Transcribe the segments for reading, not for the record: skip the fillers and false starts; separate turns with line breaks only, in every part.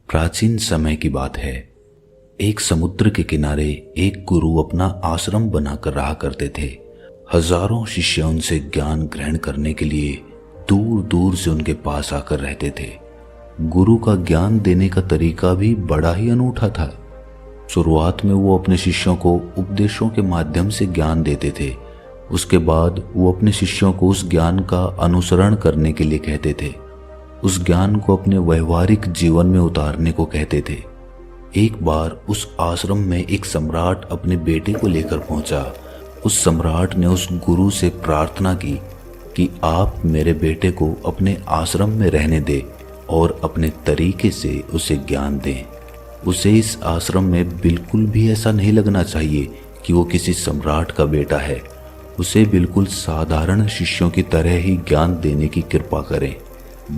प्राचीन समय की बात है। एक समुद्र के किनारे एक गुरु अपना आश्रम बनाकर रहा करते थे। हजारों शिष्य उनसे ज्ञान ग्रहण करने के लिए दूर दूर से उनके पास आकर रहते थे। गुरु का ज्ञान देने का तरीका भी बड़ा ही अनूठा था। शुरुआत में वो अपने शिष्यों को उपदेशों के माध्यम से ज्ञान देते थे। उसके बाद वो अपने शिष्यों को उस ज्ञान का अनुसरण करने के लिए कहते थे। उस ज्ञान को अपने व्यवहारिक जीवन में उतारने को कहते थे। एक बार उस आश्रम में एक सम्राट अपने बेटे को लेकर पहुंचा। उस सम्राट ने उस गुरु से प्रार्थना की कि आप मेरे बेटे को अपने आश्रम में रहने दें और अपने तरीके से उसे ज्ञान दें। उसे इस आश्रम में बिल्कुल भी ऐसा नहीं लगना चाहिए कि वो किसी सम्राट का बेटा है। उसे बिल्कुल साधारण शिष्यों की तरह ही ज्ञान देने की कृपा करें।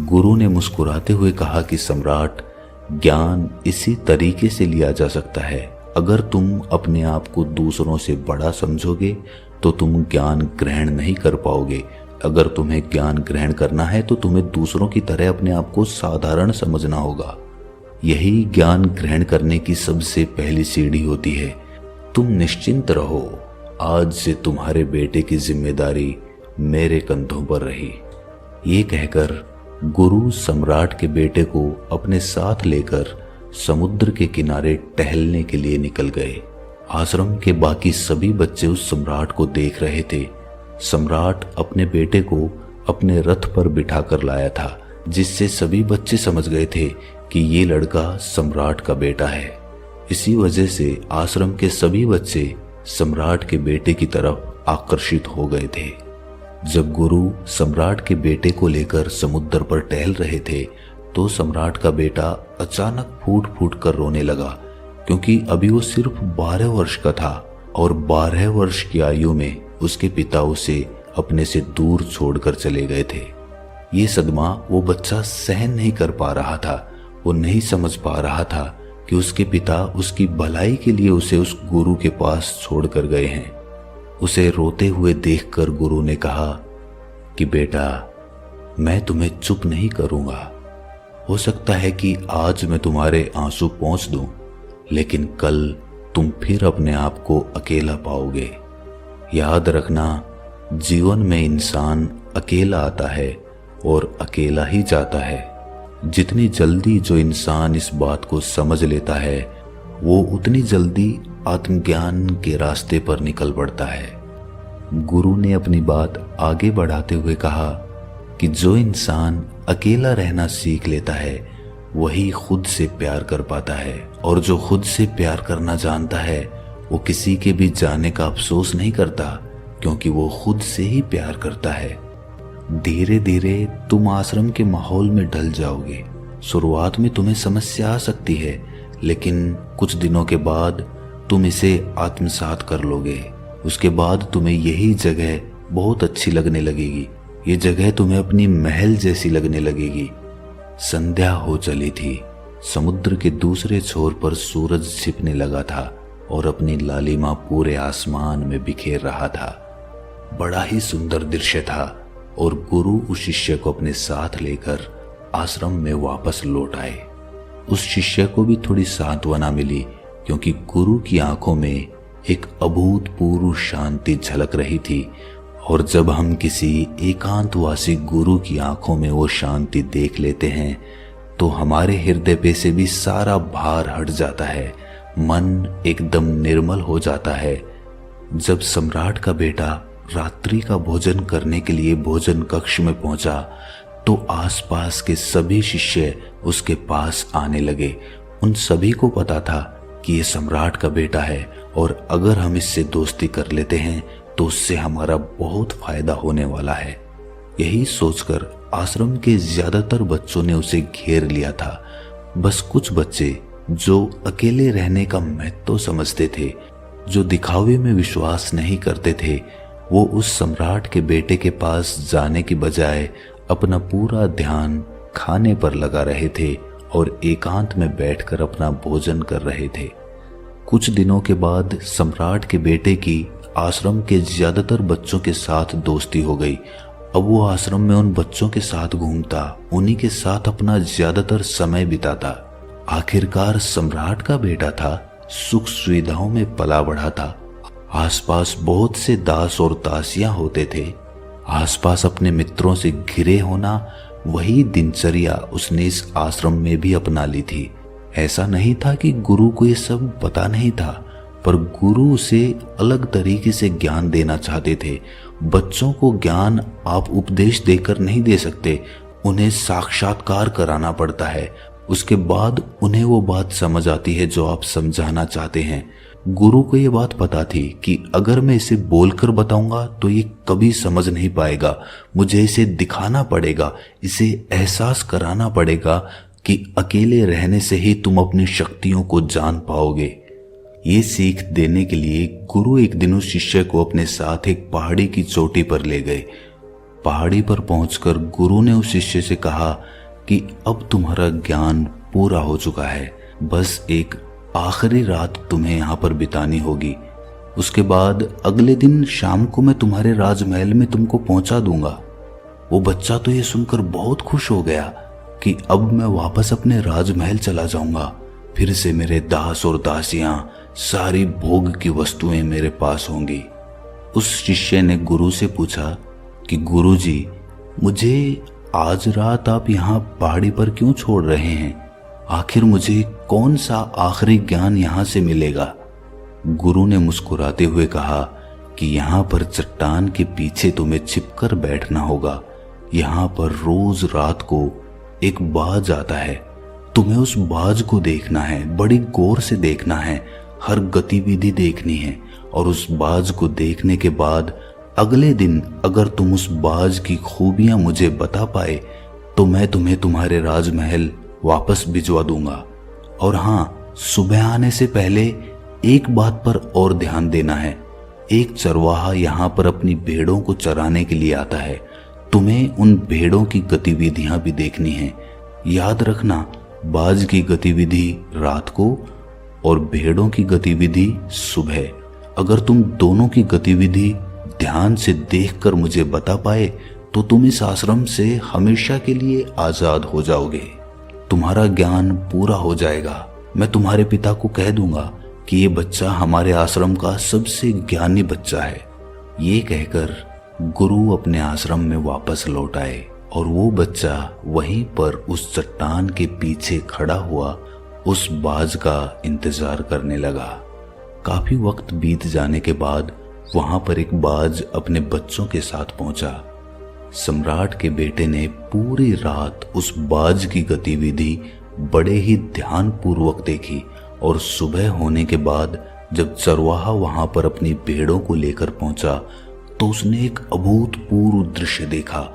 गुरु ने मुस्कुराते हुए कहा कि सम्राट, ज्ञान इसी तरीके से लिया जा सकता है। अगर तुम अपने आप को दूसरों से बड़ा समझोगे तो तुम ज्ञान ग्रहण नहीं कर पाओगे। अगर तुम्हें ज्ञान ग्रहण करना है तो तुम्हें दूसरों की तरह अपने आप को साधारण समझना होगा। यही ज्ञान ग्रहण करने की सबसे पहली सीढ़ी होती है। तुम निश्चिंत रहो, आज से तुम्हारे बेटे की जिम्मेदारी मेरे कंधों पर रही। ये कहकर गुरु सम्राट के बेटे को अपने साथ लेकर समुद्र के किनारे टहलने के लिए निकल गए। आश्रम के बाकी सभी बच्चे उस सम्राट को देख रहे थे। सम्राट अपने बेटे को अपने रथ पर बिठाकर लाया था, जिससे सभी बच्चे समझ गए थे कि ये लड़का सम्राट का बेटा है। इसी वजह से आश्रम के सभी बच्चे सम्राट के बेटे की तरफ आकर्षित हो गए थे। जब गुरु सम्राट के बेटे को लेकर समुद्र पर टहल रहे थे तो सम्राट का बेटा अचानक फूट फूट कर रोने लगा, क्योंकि अभी वो सिर्फ 12 वर्ष का था और 12 वर्ष की आयु में उसके पिता उसे अपने से दूर छोड़कर चले गए थे। ये सदमा वो बच्चा सहन नहीं कर पा रहा था। वो नहीं समझ पा रहा था कि उसके पिता उसकी भलाई के लिए उसे उस गुरु के पास छोड़कर गए हैं। उसे रोते हुए देखकर गुरु ने कहा कि बेटा, मैं तुम्हें चुप नहीं करूंगा। हो सकता है कि आज मैं तुम्हारे आंसू पोंछ दूं, लेकिन कल तुम फिर अपने आप को अकेला पाओगे। याद रखना, जीवन में इंसान अकेला आता है और अकेला ही जाता है। जितनी जल्दी जो इंसान इस बात को समझ लेता है, वो उतनी जल्दी आत्मज्ञान के रास्ते पर निकल पड़ता है। गुरु ने अपनी बात आगे बढ़ाते हुए कहा कि जो इंसान अकेला रहना सीख लेता है वही खुद से प्यार कर पाता है, और जो खुद से प्यार करना जानता है वो किसी के भी जाने का अफसोस नहीं करता, क्योंकि वो खुद से ही प्यार करता है। धीरे धीरे तुम आश्रम के माहौल में ढल जाओगे। शुरुआत में तुम्हें समस्या आ सकती है, लेकिन कुछ दिनों के बाद तुम इसे आत्मसात कर लोगे। उसके बाद तुम्हें यही जगह बहुत अच्छी लगने लगेगी। ये जगह तुम्हें अपनी महल जैसी लगने लगेगी। संध्या हो चली थी। समुद्र के दूसरे छोर पर सूरज छिपने लगा था और अपनी लालिमा पूरे आसमान में बिखेर रहा था। बड़ा ही सुंदर दृश्य था और गुरु उस शिष्य को अपने साथ लेकर आश्रम में वापस लौट आए। उस शिष्य को भी थोड़ी सांत्वना मिली, क्योंकि गुरु की आंखों में एक अभूतपूर्व शांति झलक रही थी। और जब हम किसी एकांतवासी गुरु की आंखों में वो शांति देख लेते हैं तो हमारे हृदय पे से भी सारा भार हट जाता है। मन एकदम निर्मल हो जाता है। जब सम्राट का बेटा रात्रि का भोजन करने के लिए भोजन कक्ष में पहुंचा तो आसपास के सभी शिष्य उसके पास आने लगे। उन सभी को पता था कि ये सम्राट का बेटा है और अगर हम इससे दोस्ती कर लेते हैं तो उससे हमारा बहुत फायदा होने वाला है। यही सोचकर आश्रम के ज्यादातर बच्चों ने उसे घेर लिया था। बस कुछ बच्चे जो अकेले रहने का महत्व समझते थे, जो दिखावे में विश्वास नहीं करते थे, वो उस सम्राट के बेटे के पास जाने की बजाय अपना पूरा ध्यान खाने पर लगा रहे थे और एकांत में बैठकर अपना भोजन कर रहे थे। कुछ दिनों के बाद सम्राट के बेटे की आश्रम के ज्यादातर बच्चों के साथ दोस्ती हो गई। अब वो आश्रम में उन बच्चों के साथ घूमता, उन्हीं के साथ अपना ज्यादातर समय बिताता। आखिरकार सम्राट का बेटा था, सुख सुविधाओं में पला बढ़ा था। आसपास बहुत से दास और दासियां होते थे। आसपास अपने मित्रों से घिरे होना, वही दिनचर्या उसने इस आश्रम में भी अपना ली थी। ऐसा नहीं था कि गुरु को ये सब पता नहीं था, पर गुरु उसे अलग तरीके से ज्ञान देना चाहते थे। बच्चों को ज्ञान आप उपदेश देकर नहीं दे सकते, उन्हें साक्षात्कार कराना पड़ता है। उसके बाद उन्हें वो बात समझ आती है जो आप समझाना चाहते हैं। गुरु को ये बात पता थी कि अगर मैं इसे बोलकर बताऊंगा तो ये कभी समझ नहीं पाएगा। मुझे इसे दिखाना पड़ेगा, इसे एहसास कराना पड़ेगा कि अकेले रहने से ही तुम अपनी शक्तियों को जान पाओगे। ये सीख देने के लिए गुरु एक दिन उस शिष्य को अपने साथ एक पहाड़ी की चोटी पर ले गए। पहाड़ी पर पहुंचकर गुरु ने उस शिष्य से कहा कि अब तुम्हारा ज्ञान पूरा हो चुका है, बस एक आखिरी रात तुम्हें यहाँ पर बितानी होगी। उसके बाद अगले दिन शाम को मैं तुम्हारे राजमहल में तुमको पहुंचा दूंगा। वो बच्चा तो ये सुनकर बहुत खुश हो गया कि अब मैं वापस अपने राजमहल चला जाऊंगा, फिर से मेरे दास और दासियां, सारी भोग की वस्तुएं मेरे पास होंगी। उस शिष्य ने गुरु से पूछा कि गुरुजी, मुझे आज रात आप यहाँ पहाड़ी पर क्यों छोड़ रहे हैं? आखिर मुझे कौन सा आखिरी ज्ञान यहाँ से मिलेगा? गुरु ने मुस्कुराते हुए कहा कि यहाँ पर चट्टान के पीछे तुम्हें छिपकर बैठना होगा। यहाँ पर रोज रात को एक बाज आता है, तुम्हें उस बाज को देखना है, बड़ी गौर से देखना है, हर गतिविधि देखनी है। और उस बाज को देखने के बाद अगले दिन अगर तुम उस बाज की खूबियां मुझे बता पाए तो मैं तुम्हें तुम्हारे राजमहल वापस भिजवा दूंगा। और हाँ, सुबह आने से पहले एक बात पर और ध्यान देना है। एक चरवाहा यहाँ पर अपनी भेड़ों को चराने के लिए आता है, तुम्हें उन भेड़ों की गतिविधियां भी देखनी है। याद रखना, बाज की गतिविधि रात को और भेड़ों की गतिविधि सुबह। अगर तुम दोनों की गतिविधि ध्यान से देखकर मुझे बता पाए तो तुम इस आश्रम से हमेशा के लिए आजाद हो जाओगे, तुम्हारा ज्ञान पूरा हो जाएगा। मैं तुम्हारे पिता को कह दूंगा कि ये बच्चा हमारे आश्रम का सबसे ज्ञानी बच्चा है। ये कहकर गुरु अपने आश्रम में वापस लौट आए और वो बच्चा वहीं पर उस चट्टान के पीछे खड़ा हुआ उस बाज का इंतजार करने लगा। काफी वक्त बीत जाने के बाद वहां पर एक बाज अपने बच्चों के साथ पहुंचा। सम्राट के बेटे ने पूरी रात उस बाज की गतिविधि बड़े ही ध्यानपूर्वक देखी और सुबह होने के बाद जब चरवाहा वहां पर अपनी भेड़ों को लेकर पहुंचा तो उसने एक अभूतपूर्व दृश्य देखा।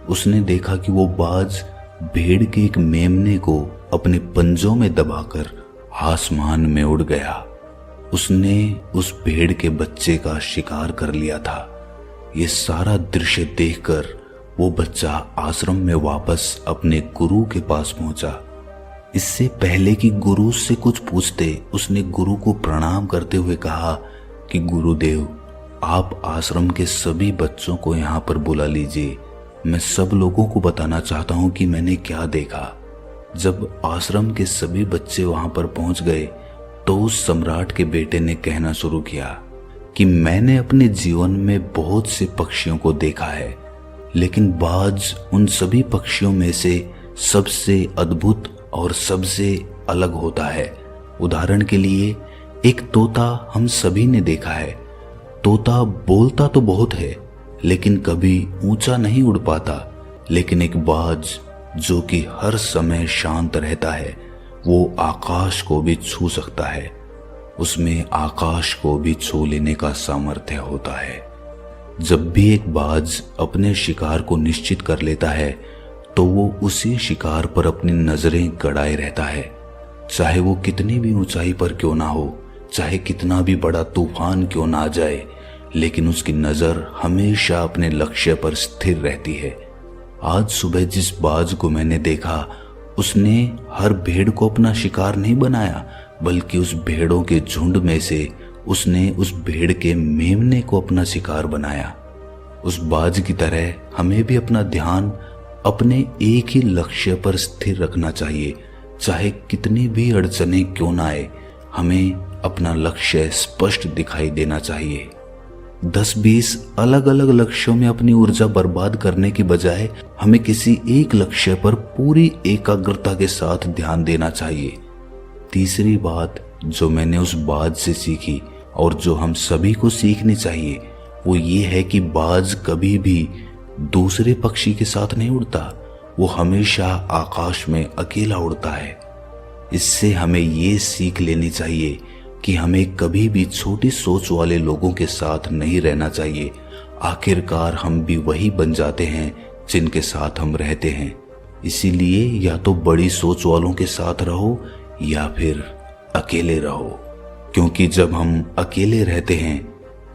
उसने देखा कि वो बाज भेड़ के एक मेमने को अपने पंजों में दबाकर आसमान में उड़ गया। उसने उस भेड़ के बच्चे का शिकार कर लिया था। ये सारा दृश्य देखकर वो बच्चा आश्रम में वापस अपने गुरु के पास पहुंचा। इससे पहले कि गुरु उससे कुछ पूछते, उसने गुरु को प्रणाम करते हुए कहा कि गुरुदेव, आप आश्रम के सभी बच्चों को यहाँ पर बुला लीजिए। मैं सब लोगों को बताना चाहता हूँ कि मैंने क्या देखा। जब आश्रम के सभी बच्चे वहां पर पहुंच गए तो उस सम्राट के बेटे ने कहना शुरू किया कि मैंने अपने जीवन में बहुत से पक्षियों को देखा है, लेकिन बाज उन सभी पक्षियों में से सबसे अद्भुत और सबसे अलग होता है। उदाहरण के लिए एक तोता हम सभी ने देखा है। तोता बोलता तो बहुत है लेकिन कभी ऊंचा नहीं उड़ पाता, लेकिन एक बाज जो कि हर समय शांत रहता है, वो आकाश को भी छू सकता है। उसमें आकाश को भी छू लेने का सामर्थ्य होता है। जब भी एक बाज अपने शिकार को निश्चित कर लेता है तो वो उसी शिकार पर अपनी नजरें गड़ाए रहता है, चाहे वो कितनी भी ऊंचाई पर क्यों ना हो, चाहे कितना भी बड़ा तूफान क्यों ना आ जाए, लेकिन उसकी नजर हमेशा अपने लक्ष्य पर स्थिर रहती है। आज सुबह जिस बाज को मैंने देखा उसने हर भेड़ को अपना शिकार नहीं बनाया, बल्कि उस भेड़ों के झुंड में से उसने उस भेड़ के मेमने को अपना शिकार बनाया। उस बाज की तरह हमें भी अपना ध्यान अपने एक ही लक्ष्य पर स्थिर रखना चाहिए, चाहे कितनी भी अड़चने क्यों ना आए, हमें अपना लक्ष्य स्पष्ट दिखाई देना चाहिए। 10-20 अलग अलग लक्ष्यों में अपनी ऊर्जा बर्बाद करने की बजाय हमें किसी एक लक्ष्य पर पूरी एकाग्रता के साथ ध्यान देना चाहिए। तीसरी बात जो मैंने उस बाज से सीखी और जो हम सभी को सीखनी चाहिए वो ये है कि बाज कभी भी दूसरे पक्षी के साथ नहीं उड़ता, वो हमेशा आकाश में अकेला उड़ता है। इससे हमें ये सीख लेनी चाहिए कि हमें कभी भी छोटी सोच वाले लोगों के साथ नहीं रहना चाहिए। आखिरकार हम भी वही बन जाते हैं जिनके साथ हम रहते हैं। इसीलिए या तो बड़ी सोच वालों के साथ रहो या फिर अकेले रहो, क्योंकि जब हम अकेले रहते हैं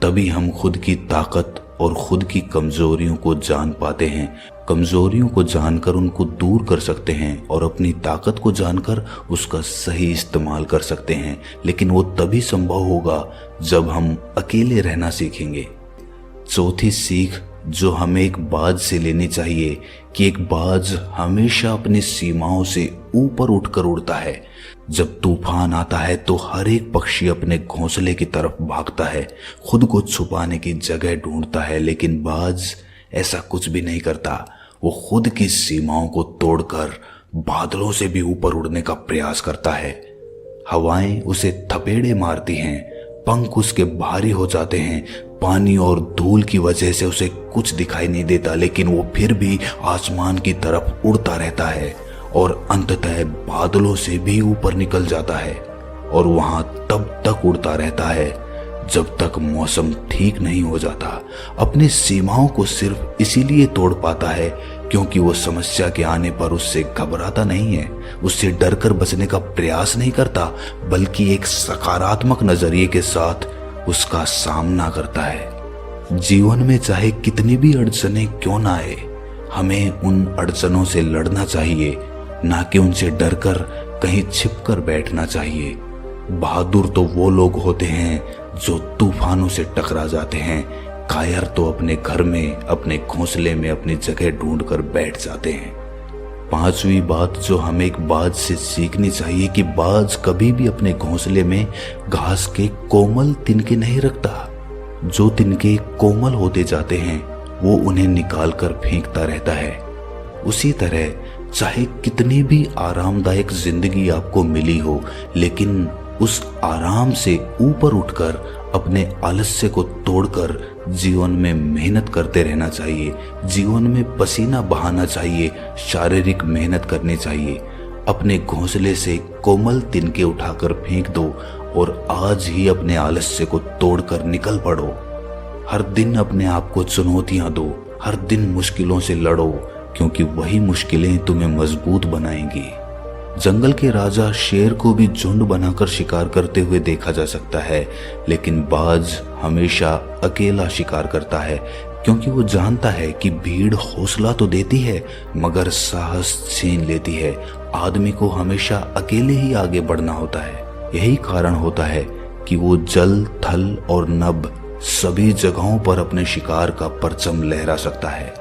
तभी हम खुद की ताकत और खुद की कमजोरियों को जान पाते हैं। कमजोरियों को जानकर उनको दूर कर सकते हैं और अपनी ताकत को जानकर उसका सही इस्तेमाल कर सकते हैं, लेकिन वो तभी संभव होगा जब हम अकेले रहना सीखेंगे। चौथी सीख जो हमें एक बाज से लेनी चाहिए कि एक बाज हमेशा अपनी सीमाओं से ऊपर उठकर उड़ता है। जब तूफान आता है तो हर एक पक्षी अपने घोंसले की तरफ भागता है, खुद को छुपाने की जगह ढूंढता है, लेकिन बाज ऐसा कुछ भी नहीं करता। वो खुद की सीमाओं को तोड़कर बादलों से भी ऊपर उड़ने का प्रयास करता है। हवाएं उसे थपेड़े मारती हैं, पंख उसके भारी हो जाते हैं, पानी और धूल की वजह से उसे कुछ दिखाई नहीं देता, लेकिन वो फिर भी आसमान की तरफ उड़ता रहता है और अंततः बादलों से भी ऊपर निकल जाता है और वहां तब तक उड़ता रहता है जब तक मौसम ठीक नहीं हो जाता। अपनी सीमाओं को सिर्फ इसीलिए तोड़ पाता है क्योंकि वो समस्या के आने पर उससे घबराता नहीं है, उससे डरकर बचने का प्रयास नहीं करता, बल्कि एक सकारात्मक नजरिए के साथ उसका सामना करता है। जीवन में चाहे कितनी भी अड़चने क्यों ना आए, हमें उन अड़चनों से लड़ना चाहिए, ना कि उनसे डरकर कहीं छिपकर बैठना चाहिए। बहादुर तो वो लोग होते हैं जो तूफानों से टकरा जाते हैं, कायर तो अपने घर में, अपने घोंसले में अपनी जगह ढूंढकर बैठ जाते हैं। पांचवी बात जो हमें एक बाज से सीखनी चाहिए कि बाज कभी भी अपने घोंसले में घास के कोमल तिनके नहीं रखता। जो तिनके कोमल होते जाते हैं वो उन्हें निकाल कर फेंकता रहता है। उसी तरह चाहे कितनी भी आरामदायक जिंदगी आपको मिली हो, लेकिन उस आराम से ऊपर उठकर अपने आलस्य को तोड़कर जीवन में मेहनत करते रहना चाहिए, जीवन में पसीना बहाना चाहिए, शारीरिक मेहनत करनी चाहिए। अपने घोंसले से कोमल तिनके उठाकर फेंक दो और आज ही अपने आलस्य को तोड़कर निकल पड़ो। हर दिन अपने आप को चुनौतियां दो, हर दिन मुश्किलों से लड़ो, क्योंकि वही मुश्किलें तुम्हें मजबूत बनाएंगी। जंगल के राजा शेर को भी झुंड बनाकर शिकार करते हुए देखा जा सकता है, लेकिन बाज हमेशा अकेला शिकार करता है, क्योंकि वो जानता है कि भीड़ हौसला तो देती है मगर साहस छीन लेती है। आदमी को हमेशा अकेले ही आगे बढ़ना होता है। यही कारण होता है कि वो जल, थल और नभ सभी जगहों पर अपने शिकार का परचम लहरा सकता है।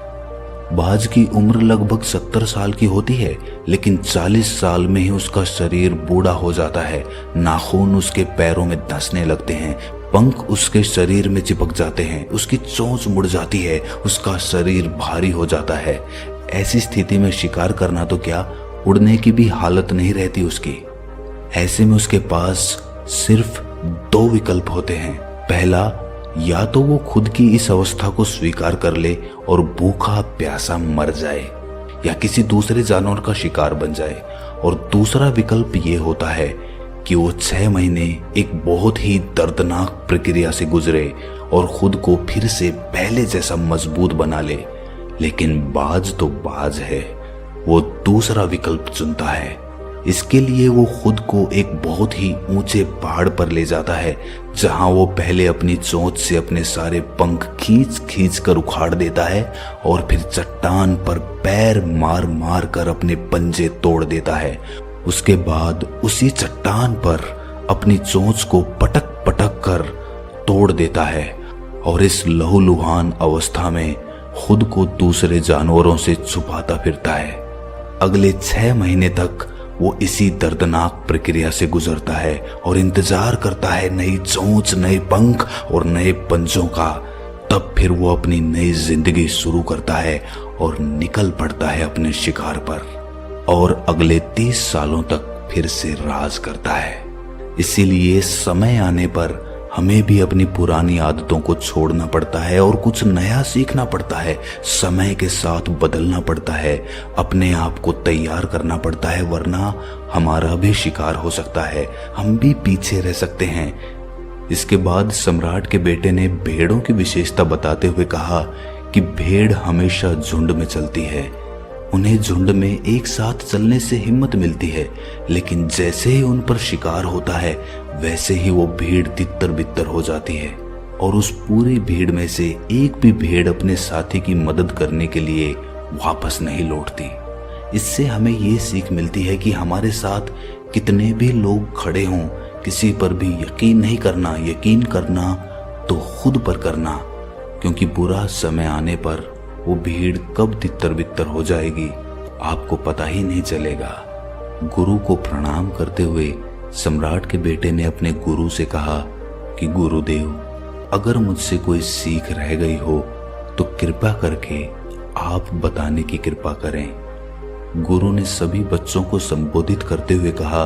बाज की उम्र लगभग 70 साल की होती है, लेकिन 40 साल में ही उसका शरीर बूढ़ा हो जाता है। नाखून उसके पैरों में धंसने लगते हैं, पंख उसके शरीर में चिपक जाते हैं, उसकी चोंच मुड़ जाती है, उसका शरीर भारी हो जाता है। ऐसी स्थिति में शिकार करना तो क्या, उड़ने की भी हालत नहीं रहती उसकी। ऐसे में उसके पास सिर्फ 2 विकल्प होते हैं। पहला, या तो वो खुद की इस अवस्था को स्वीकार कर ले और भूखा प्यासा मर जाए, या किसी दूसरे जानवर का शिकार बन जाए। और दूसरा विकल्प ये होता है कि वो 6 महीने एक बहुत ही दर्दनाक प्रक्रिया से गुजरे और खुद को फिर से पहले जैसा मजबूत बना ले। लेकिन बाज तो बाज है, वो दूसरा विकल्प चुनता है। इसके लिए वो खुद को एक बहुत ही ऊंचे पहाड़ पर ले जाता है, जहां वो पहले अपनी चोंच से अपने सारे पंख खींच खींच कर उखाड़ देता है और फिर चट्टान पर पैर मार मार कर अपने पंजे तोड़ देता है। उसके बाद उसी चट्टान पर अपनी चोंच को पटक पटक कर तोड़ देता है और इस लहूलुहान अवस्था में खुद को दूसरे जानवरों से छुपाता फिरता है। अगले 6 महीने तक वो इसी दर्दनाक प्रक्रिया से गुजरता है और इंतजार करता है नई चोंच, नए पंख और नए पंजों का। तब फिर वो अपनी नई जिंदगी शुरू करता है और निकल पड़ता है अपने शिकार पर और अगले 30 सालों तक फिर से राज करता है। इसीलिए समय आने पर हमें भी अपनी पुरानी आदतों को छोड़ना पड़ता है और कुछ नया सीखना पड़ता है। समय के साथ बदलना पड़ता है, अपने आप को तैयार करना पड़ता है, वरना हमारा भी शिकार हो सकता है, हम भी पीछे रह सकते हैं। इसके बाद सम्राट के बेटे ने भेड़ों की विशेषता बताते हुए कहा कि भेड़ हमेशा झुंड में चलती है। उन्हें झुंड में एक साथ चलने से हिम्मत मिलती है, लेकिन जैसे ही उन पर शिकार होता है वैसे ही वो भीड़ तितर बितर हो जाती है और उस पूरी भीड़ में से एक भी भेड़ अपने साथी की मदद करने के लिए वापस नहीं लौटती। इससे हमें ये सीख मिलती है कि हमारे साथ कितने भी लोग खड़े हों, किसी पर भी यकीन नहीं करना। यकीन करना तो खुद पर करना, क्योंकि बुरा समय आने पर वो भीड़ कब तितर बितर हो जाएगी आपको पता ही नहीं चलेगा। गुरु को प्रणाम करते हुए सम्राट के बेटे ने अपने गुरु से कहा कि गुरुदेव, अगर मुझसे कोई सीख रह गई हो तो कृपा करके आप बताने की कृपा करें। गुरु ने सभी बच्चों को संबोधित करते हुए कहा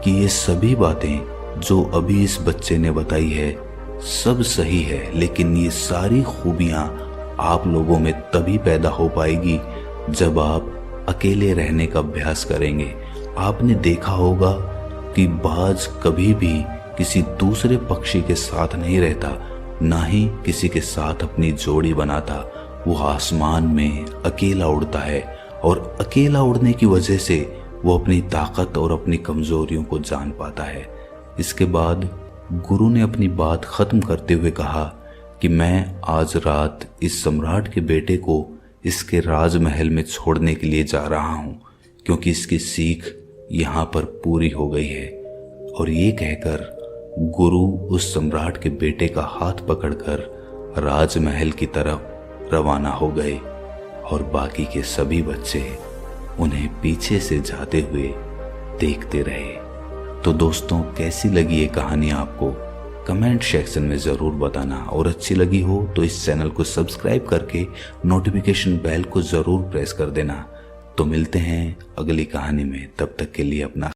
कि ये सभी बातें जो अभी इस बच्चे ने बताई है सब सही है, लेकिन ये सारी खूबियां आप लोगों में तभी पैदा हो पाएगी जब आप अकेले रहने का अभ्यास करेंगे। आपने देखा होगा कि बाज कभी भी किसी दूसरे पक्षी के साथ नहीं रहता, ना ही किसी के साथ अपनी जोड़ी बनाता। वो आसमान में अकेला उड़ता है और अकेला उड़ने की वजह से वो अपनी ताकत और अपनी कमजोरियों को जान पाता है। इसके बाद गुरु ने अपनी बात खत्म करते हुए कहा कि मैं आज रात इस सम्राट के बेटे को इसके राजमहल में छोड़ने के लिए जा रहा हूं, क्योंकि इसकी सीख यहाँ पर पूरी हो गई है। और ये कहकर गुरु उस सम्राट के बेटे का हाथ पकड़कर राजमहल की तरफ रवाना हो गए और बाकी के सभी बच्चे उन्हें पीछे से जाते हुए देखते रहे। तो दोस्तों, कैसी लगी ये कहानी आपको? कमेंट सेक्शन में ज़रूर बताना, और अच्छी लगी हो तो इस चैनल को सब्सक्राइब करके नोटिफिकेशन बेल को ज़रूर प्रेस कर देना। तो मिलते हैं अगली कहानी में, तब तक के लिए अपना